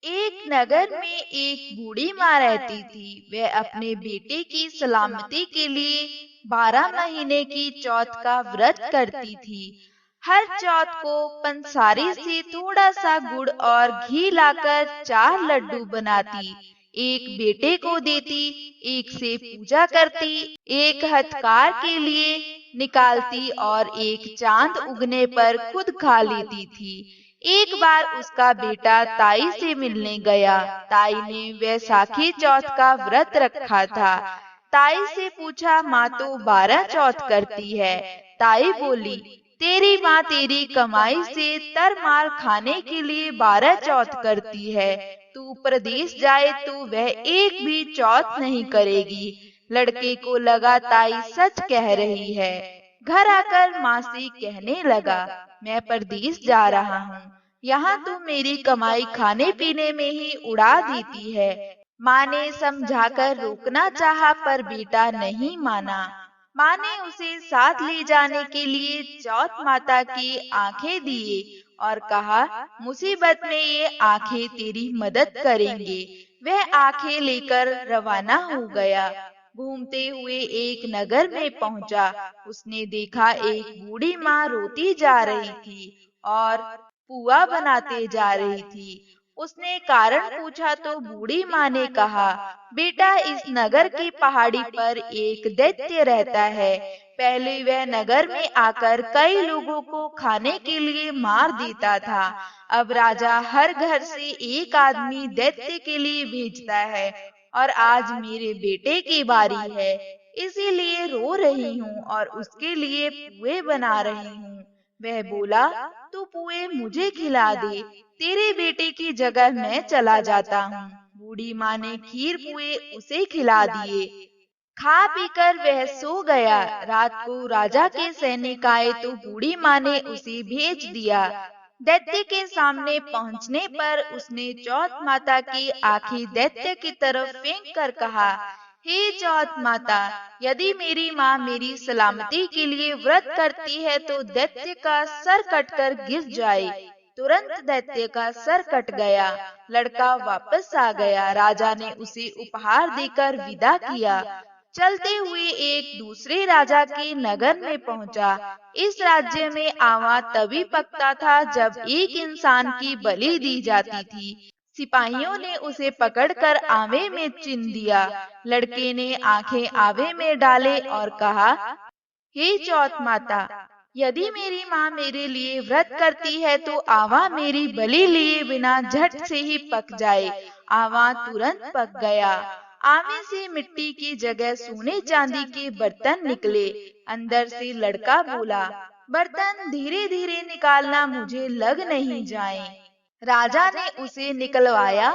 एक नगर में एक बूढ़ी माँ रहती थी। वह अपने बेटे की सलामती के लिए 12 महीने की चौथ का व्रत करती थी। हर चौथ को पंसारी से थोड़ा सा गुड़ और घी लाकर 4 लड्डू बनाती, एक बेटे को देती, एक से पूजा करती, एक हथकार के लिए निकालती और एक चांद उगने पर खुद खा लेती थी। एक बार उसका बेटा ताई से मिलने गया। ताई ने वैसाखी चौथ का व्रत रखा था। ताई से पूछा, माँ तो 12 चौथ करती है। ताई बोली, तेरी माँ तेरी कमाई से तरमार खाने के लिए 12 चौथ करती है। तू प्रदेश जाए तो वह एक भी चौथ नहीं करेगी। लड़के को लगा ताई सच कह रही है। घर आकर माँ से कहने लगा, मैं परदेश जा रहा हूँ। यहाँ तो मेरी कमाई खाने पीने में ही उड़ा देती है। माँ ने समझाकर रोकना चाहा पर बेटा नहीं माना। माँ ने उसे साथ ले जाने के लिए चौथ माता की आंखें दिए और कहा, मुसीबत में ये आंखें तेरी मदद करेंगे। वह आंखें लेकर रवाना हो गया। घूमते हुए एक नगर में पहुंचा। उसने देखा एक बूढ़ी माँ रोती जा रही थी और पुआ बनाते जा रही थी। उसने कारण पूछा तो बूढ़ी माँ ने कहा, बेटा इस नगर की पहाड़ी पर एक दैत्य रहता है। पहले वह नगर में आकर कई लोगों को खाने के लिए मार देता था। अब राजा हर घर से एक आदमी दैत्य के लिए भेजता है और आज मेरे बेटे की बारी है, इसीलिए रो रही हूँ और उसके लिए पुए बना रही हूँ। वह बोला, तू पुए मुझे खिला दे, तेरे बेटे की जगह मैं चला जाता हूँ। बूढ़ी माँ ने खीर पुए उसे खिला दिए। खा पीकर वह सो गया। रात को राजा के सैनिक आए तो बूढ़ी माँ ने उसे भेज दिया। दैत्य के सामने पहुँचने पर उसने चौथ माता की आंखें दैत्य की तरफ फेंक कर कहा, हे चौथ माता, यदि मेरी माँ मेरी सलामती के लिए व्रत करती है तो दैत्य का सर कटकर गिर जाए। तुरंत दैत्य का सर कट गया। लड़का वापस आ गया। राजा ने उसे उपहार देकर विदा किया। चलते हुए एक दूसरे राजा के नगर में पहुंचा। इस राज्य में आवा तभी पकता था जब एक इंसान की बलि दी जाती थी। सिपाहियों ने उसे पकड़कर आवे में चिन दिया। लड़के ने आंखें आवे में डाले और कहा, हे चौथ माता, यदि मेरी माँ मेरे लिए व्रत करती है तो आवा मेरी बलि लिए बिना झट से ही पक जाए। आवा तुरंत पक गया। आवे से मिट्टी की जगह सोने चांदी के बर्तन निकले। अंदर से लड़का बोला, बर्तन धीरे धीरे निकालना, मुझे लग नहीं जाए। राजा ने उसे निकलवाया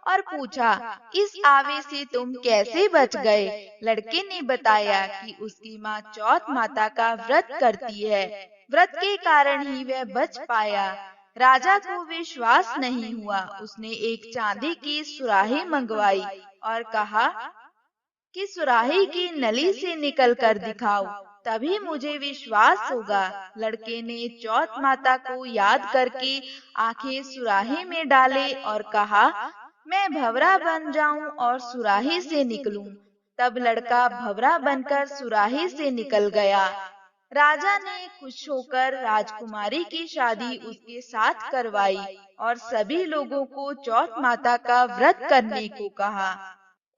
और पूछा, इस आवे से तुम कैसे बच गए? लड़के ने बताया कि उसकी माँ चौथ माता का व्रत करती है। व्रत के कारण ही वह बच पाया। राजा को विश्वास नहीं हुआ। उसने एक चांदी की सुराही मंगवाई और कहा कि सुराही की नली से निकल कर दिखाओ, तभी मुझे विश्वास होगा। लड़के ने चौथ माता को याद करके आंखें सुराही में डाले और कहा, मैं भंवरा बन जाऊं और सुराही से निकलूं। तब लड़का भंवरा बनकर सुराही से निकल गया। राजा ने खुश होकर राजकुमारी की शादी उसके साथ करवाई और सभी लोगों को चौथ माता का व्रत करने को कहा।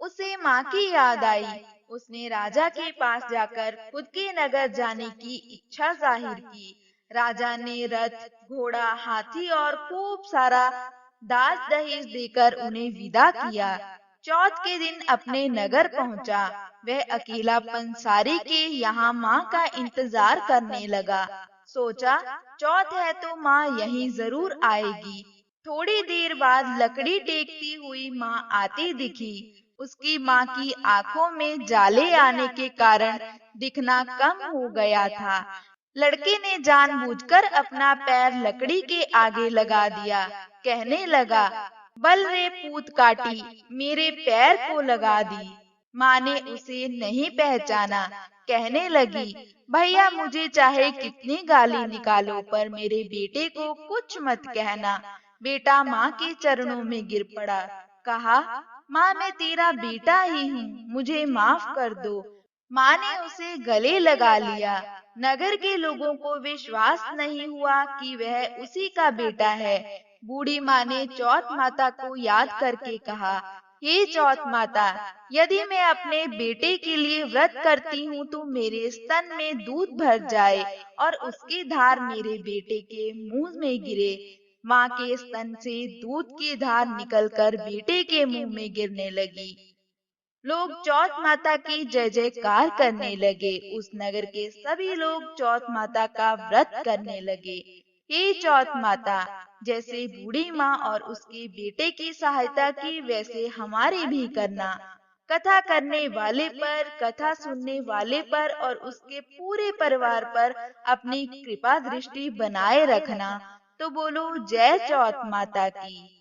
उसे माँ की याद आई। उसने राजा के पास जाकर खुद के नगर जाने की इच्छा जाहिर की। राजा ने रथ, घोड़ा, हाथी और खूब सारा दाज दहेज देकर उन्हें विदा किया। चौथ के दिन अपने नगर पहुंचा। वह अकेला पंसारी के यहाँ माँ का इंतजार करने लगा। सोचा, चौथ है तो माँ यहीं जरूर आएगी। थोड़ी देर बाद लकड़ी टेकती हुई माँ आती दिखी। उसकी माँ की आंखों में जाले आने के कारण दिखना कम हो गया था। लड़के ने जानबूझकर अपना पैर लकड़ी के आगे लगा दिया। कहने लगा, बल रे पूत काटी, मेरे पैर को लगा दी। माँ ने उसे नहीं पहचाना। कहने लगी, भैया मुझे चाहे कितनी गाली निकालो पर मेरे बेटे को कुछ मत कहना। बेटा माँ के चरणों में गिर पड़ा। कहा, माँ मैं तेरा बेटा ही हूँ, मुझे माफ कर दो। माँ ने उसे गले लगा लिया। नगर के लोगों को विश्वास नहीं हुआ कि वह उसी का बेटा है। बूढ़ी माँ ने चौथ माता को याद करके कहा, हे चौथ माता, यदि मैं अपने बेटे के लिए व्रत करती हूँ तो मेरे स्तन में दूध भर जाए और उसकी धार मेरे बेटे के मुंह में गिरे। माँ के स्तन से दूध की धार निकलकर बेटे के मुंह में गिरने लगी। लोग चौथ माता की जय जयकार करने लगे। उस नगर के सभी लोग चौथ माता का व्रत करने लगे। हे चौथ माता, जैसे बूढ़ी माँ और उसके बेटे की सहायता की वैसे हमारी भी करना। कथा करने वाले पर, कथा सुनने वाले पर और उसके पूरे परिवार पर अपनी कृपा दृष्टि बनाए रखना। तो बोलो जय चौथ माता की।